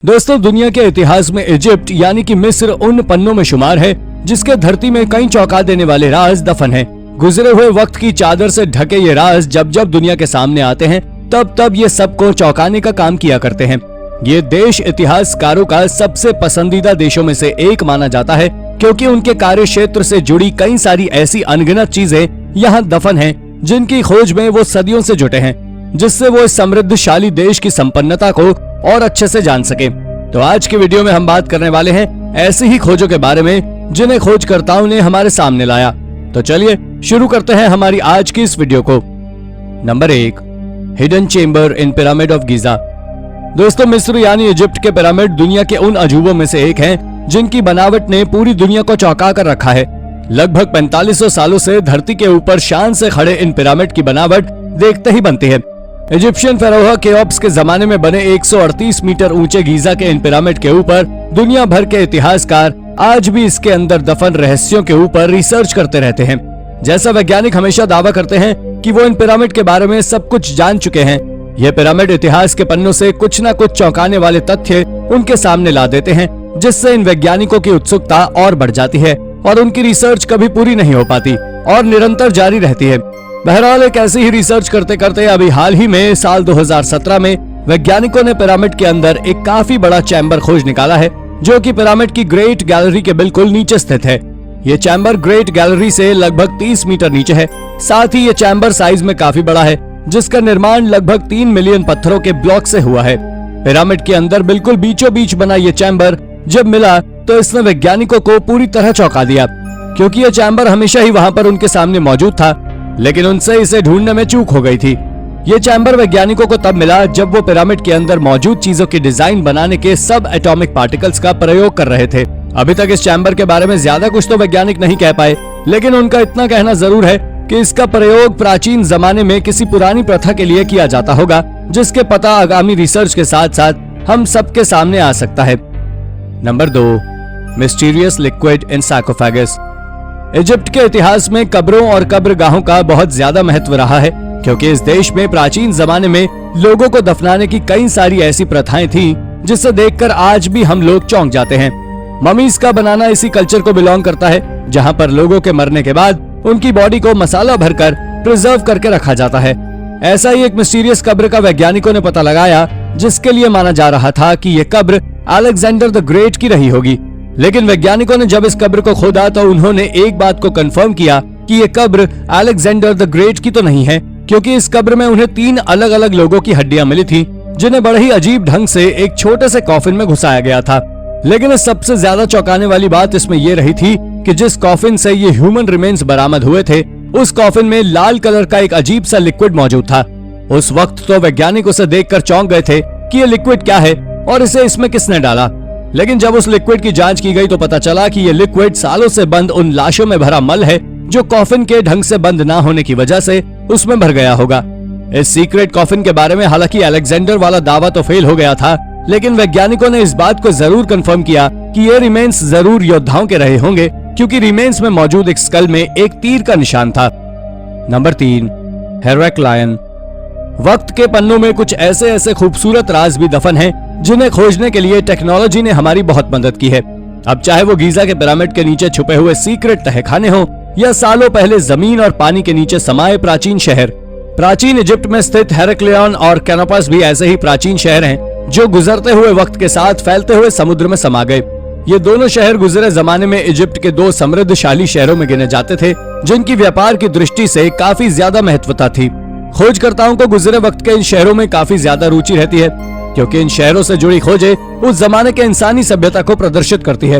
दोस्तों, दुनिया के इतिहास में इजिप्ट यानी कि मिस्र उन पन्नों में शुमार है जिसके धरती में कई चौंका देने वाले राज दफन हैं। गुजरे हुए वक्त की चादर से ढके ये राज जब जब दुनिया के सामने आते हैं तब तब ये सबको चौंकाने का काम किया करते हैं। ये देश इतिहासकारों का सबसे पसंदीदा देशों में से एक माना जाता है क्योंकि उनके कार्य क्षेत्र से जुड़ी कई सारी ऐसी अनगिनत चीजें यहाँ दफन हैं जिनकी खोज में वो सदियों से जुटे हैं, जिससे वो इस समृद्धशाली देश की संपन्नता को और अच्छे से जान सके। तो आज की वीडियो में हम बात करने वाले हैं ऐसी ही खोजों के बारे में जिन्हें खोजकर्ताओं ने हमारे सामने लाया। तो चलिए शुरू करते हैं हमारी आज की इस वीडियो को। Number 1, hidden chamber in pyramid of Giza. दोस्तों, मिस्र यानी इजिप्ट के पिरामिड दुनिया के उन अजूबों में से एक हैं जिनकी बनावट ने पूरी दुनिया को चौंका कर रखा है। लगभग 4500 सालों से धरती के ऊपर शान से खड़े इन पिरामिड की बनावट देखते ही बनती है। इजिप्शियन फेरोह केओप्स के जमाने में बने 138 मीटर ऊंचे गीजा के इन पिरामिड के ऊपर दुनिया भर के इतिहासकार आज भी इसके अंदर दफन रहस्यों के ऊपर रिसर्च करते रहते हैं। जैसा वैज्ञानिक हमेशा दावा करते हैं कि वो इन पिरामिड के बारे में सब कुछ जान चुके हैं, ये पिरामिड इतिहास के पन्नों से कुछ न कुछ चौंकाने वाले तथ्य उनके सामने ला देते हैं, जिससे इन वैज्ञानिकों की उत्सुकता और बढ़ जाती है और उनकी रिसर्च कभी पूरी नहीं हो पाती और निरंतर जारी रहती है। बहरहाल एक ऐसी ही रिसर्च करते करते अभी हाल ही में साल 2017 में वैज्ञानिकों ने पिरामिड के अंदर एक काफी बड़ा चैम्बर खोज निकाला है, जो कि पिरामिड की ग्रेट गैलरी के बिल्कुल नीचे स्थित है। ये चैम्बर ग्रेट गैलरी से लगभग 30 मीटर नीचे है। साथ ही ये चैम्बर साइज में काफी बड़ा है, जिसका निर्माण लगभग 3 मिलियन पत्थरों के ब्लॉक से हुआ है। पिरामिड के अंदर बिल्कुल बीचों बीच बना ये चैम्बर जब मिला तो इसने वैज्ञानिकों को पूरी तरह चौंका दिया, क्योंकि ये चैम्बर हमेशा ही वहाँ पर उनके सामने मौजूद था, लेकिन उनसे इसे ढूंढने में चूक हो गई थी। ये चैम्बर वैज्ञानिकों को तब मिला जब वो पिरामिड के अंदर मौजूद चीजों की डिजाइन बनाने के सब एटॉमिक पार्टिकल्स का प्रयोग कर रहे थे। अभी तक इस चैम्बर के बारे में ज्यादा कुछ तो वैज्ञानिक नहीं कह पाए, लेकिन उनका इतना कहना जरूर है कि इसका प्रयोग प्राचीन जमाने में किसी पुरानी प्रथा के लिए किया जाता होगा, जिसके पता आगामी रिसर्च के साथ साथ हम सबके सामने आ सकता है। Number 2, mysterious liquid in sarcophagus. Egypt के इतिहास में कब्रों और कब्रगाहों का बहुत ज्यादा महत्व रहा है, क्योंकि इस देश में प्राचीन जमाने में लोगों को दफनाने की कई सारी ऐसी प्रथाएं थीं, जिसे देखकर आज भी हम लोग चौंक जाते हैं। ममीज का बनाना इसी कल्चर को बिलोंग करता है, जहां पर लोगों के मरने के बाद उनकी बॉडी को मसाला भरकर प्रिजर्व करके रखा जाता है। ऐसा ही एक मिस्टीरियस कब्र का वैज्ञानिकों ने पता लगाया, जिसके लिए माना जा रहा था कि ये कब्र अलेक्जेंडर द ग्रेट की रही होगी। लेकिन वैज्ञानिकों ने जब इस कब्र को खोदा तो उन्होंने एक बात को कंफर्म किया कि ये कब्र अलेक्जेंडर द ग्रेट की तो नहीं है, क्योंकि इस कब्र में उन्हें 3 अलग अलग लोगों की हड्डियां मिली थी, जिन्हें बड़े ही अजीब ढंग से एक छोटे से कॉफिन में घुसाया गया था। लेकिन इस सबसे ज्यादा चौंकाने वाली बात इसमें यह रही थी कि जिस कॉफिन से ये ह्यूमन रिमेन्स बरामद हुए थे, उस कॉफिन में लाल कलर का एक अजीब सा लिक्विड मौजूद था। उस वक्त तो वैज्ञानिक उसे देखकर चौंक गए थे कि ये लिक्विड क्या है और इसे इसमें किसने डाला। लेकिन जब उस लिक्विड की जांच की गई तो पता चला कि ये लिक्विड सालों से बंद उन लाशों में भरा मल है, जो कॉफिन के ढंग से बंद ना होने की वजह से उसमें भर गया होगा। इस सीक्रेट कॉफिन के बारे में हालांकि अलेक्जेंडर वाला दावा तो फेल हो गया था, लेकिन वैज्ञानिकों ने इस बात को जरूर कंफर्म किया कि ये रिमेन्स जरूर योद्धाओं के रहे होंगे, क्योंकि रिमेन्स में मौजूद एक स्कल में एक तीर का निशान था। नंबर 3, हेराक्लायन। वक्त के पन्नों में कुछ ऐसे ऐसे खूबसूरत राज भी दफन हैं, जिन्हें खोजने के लिए टेक्नोलॉजी ने हमारी बहुत मदद की है। अब चाहे वो गीजा के पिरामिड के नीचे छुपे हुए सीक्रेट तहखाने हो, या सालों पहले जमीन और पानी के नीचे समाये प्राचीन शहर। प्राचीन इजिप्ट में स्थित हेराक्लियन और कैनोपस भी ऐसे ही प्राचीन शहर हैं, जो गुजरते हुए वक्त के साथ फैलते हुए समुद्र में समा गए। ये दोनों शहर गुजरे जमाने में इजिप्ट के 2 समृद्धशाली शहरों में गिने जाते थे, जिनकी व्यापार की दृष्टि से काफी ज्यादा महत्वता थी। खोजकर्ताओं को गुजरे वक्त के इन शहरों में काफी ज्यादा रुचि रहती है, क्योंकि इन शहरों से जुड़ी खोजें उस जमाने के इंसानी सभ्यता को प्रदर्शित करती है।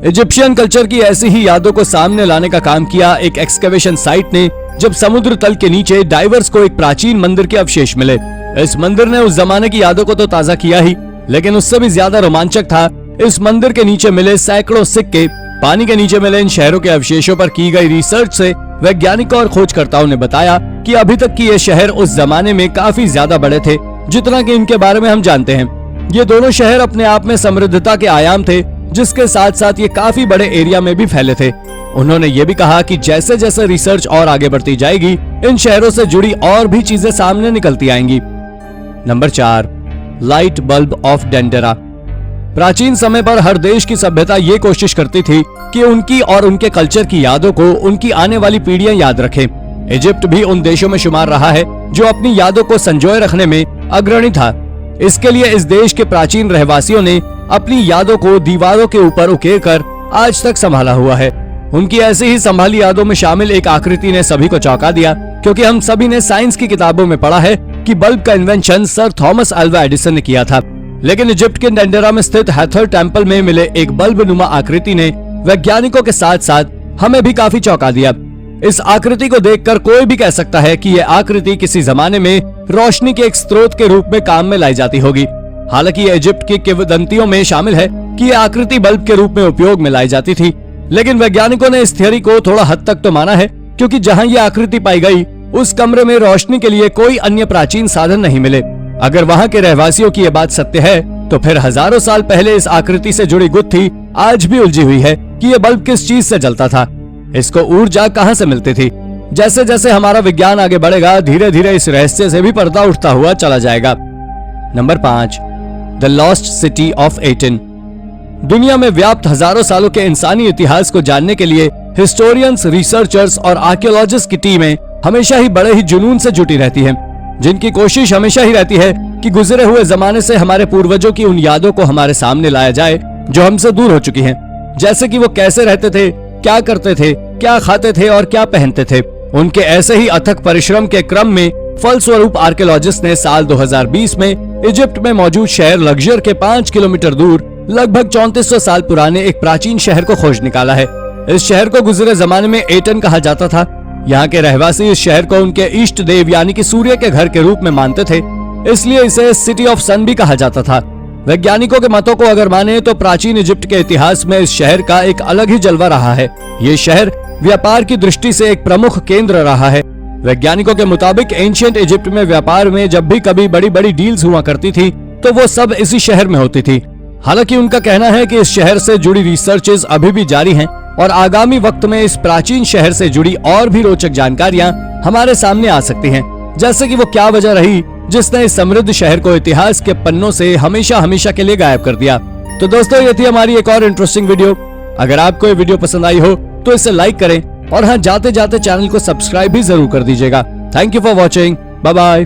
इजिप्शियन कल्चर की ऐसी ही यादों को सामने लाने का काम किया एक एक्सकवेशन साइट ने, जब समुद्र तल के नीचे डाइवर्स को एक प्राचीन मंदिर के अवशेष मिले। इस मंदिर ने उस जमाने की यादों को तो ताजा किया ही, लेकिन उससे भी ज्यादा रोमांचक था इस मंदिर के नीचे मिले सैकड़ों सिक्के। पानी के नीचे मिले इन शहरों के अवशेषों पर की गई रिसर्च से वैज्ञानिकों और खोजकर्ताओं ने बताया कि अभी तक की ये शहर उस जमाने में काफी ज्यादा बड़े थे, जितना कि इनके बारे में हम जानते हैं। ये दोनों शहर अपने आप में समृद्धता के आयाम थे, जिसके साथ साथ ये काफी बड़े एरिया में भी फैले थे। उन्होंने ये भी कहा कि जैसे जैसे रिसर्च और आगे बढ़ती जाएगी, इन शहरों से जुड़ी और भी चीजें सामने निकलती आएंगी। Number 4, light bulb of Dendera. प्राचीन समय पर हर देश की सभ्यता ये कोशिश करती थी कि उनकी और उनके कल्चर की यादों को उनकी आने वाली पीढ़ियां याद रखें। इजिप्ट भी उन देशों में शुमार रहा है जो अपनी यादों को संजोए रखने में अग्रणी था। इसके लिए इस देश के प्राचीन रहवासियों ने अपनी यादों को दीवारों के ऊपर उकेर कर आज तक संभाला हुआ है। उनकी ऐसी ही संभाली यादों में शामिल एक आकृति ने सभी को चौंका दिया, क्योंकि हम सभी ने साइंस की किताबों में पढ़ा है कि बल्ब का invention sir Thomas Alva Edison ने किया था। लेकिन इजिप्ट के डेंडेरा में स्थित हैथर टेम्पल में मिले एक बल्ब नुमा आकृति ने वैज्ञानिकों के साथ साथ हमें भी काफी चौंका दिया। इस आकृति को देखकर कोई भी कह सकता है कि यह आकृति किसी जमाने में रोशनी के एक स्रोत के रूप में काम में लाई जाती होगी। हालांकि यह इजिप्ट की किंवदंतियों में शामिल है कि यह आकृति बल्ब के रूप में उपयोग में लाई जाती थी। लेकिन वैज्ञानिकों ने इस थियरी को थोड़ा हद तक तो माना है, क्योंकि जहां यह आकृति पाई गई उस कमरे में रोशनी के लिए कोई अन्य प्राचीन साधन नहीं मिले। अगर वहां के रहवासियों की यह बात सत्य है तो फिर हजारों साल पहले इस आकृति से जुड़ी गुत्थी आज भी उलझी हुई है कि यह बल्ब किस चीज से जलता था, इसको ऊर्जा कहां से मिलती थी। जैसे जैसे हमारा विज्ञान आगे बढ़ेगा, धीरे धीरे इस रहस्य से भी पर्दा उठता हुआ चला जाएगा। Number 5, the lost city of attain. दुनिया में व्याप्त हजारों सालों के इंसानी इतिहास को जानने के लिए हिस्टोरियंस, रिसर्चर्स और आर्कियोलॉजिस्ट की टीमें हमेशा ही बड़े ही जुनून से जुटी रहती हैं, जिनकी कोशिश हमेशा ही रहती है कि गुजरे हुए जमाने से हमारे पूर्वजों की उन यादों को हमारे सामने लाया जाए जो हमसे दूर हो चुकी हैं। जैसे कि वो कैसे रहते थे, क्या करते थे, क्या खाते थे और क्या पहनते थे। उनके ऐसे ही अथक परिश्रम के क्रम में फलस्वरूप आर्कियोलॉजिस्ट ने साल 2020 में इजिप्ट में मौजूद शहर लग्जर के 5 किलोमीटर दूर लगभग 3400 साल पुराने एक प्राचीन शहर को खोज निकाला है। इस शहर को गुजरे जमाने में एटन कहा जाता था। यहाँ के रहवासी इस शहर को उनके इष्ट देव यानी कि सूर्य के घर के रूप में मानते थे, इसलिए इसे सिटी ऑफ सन भी कहा जाता था। वैज्ञानिकों के मतों को अगर माने तो प्राचीन इजिप्ट के इतिहास में इस शहर का एक अलग ही जलवा रहा है। ये शहर व्यापार की दृष्टि से एक प्रमुख केंद्र रहा है। वैज्ञानिकों के मुताबिक एंशिएंट इजिप्ट में व्यापार में जब भी कभी बड़ी बड़ी डील्स हुआ करती थी तो वो सब इसी शहर में होती थी। हालांकि उनका कहना है कि इस शहर से जुड़ी रिसर्चेस अभी भी जारी हैं और आगामी वक्त में इस प्राचीन शहर से जुड़ी और भी रोचक जानकारियां हमारे सामने आ सकती हैं, जैसे कि वो क्या वजह रही जिसने इस समृद्ध शहर को इतिहास के पन्नों से हमेशा हमेशा के लिए गायब कर दिया। तो दोस्तों, ये थी हमारी एक और इंटरेस्टिंग वीडियो। अगर आपको ये वीडियो पसंद आई हो तो इसे लाइक करें और हाँ, जाते जाते चैनल को सब्सक्राइब भी जरूर कर दीजिएगा। Thank you for watching. Bye bye.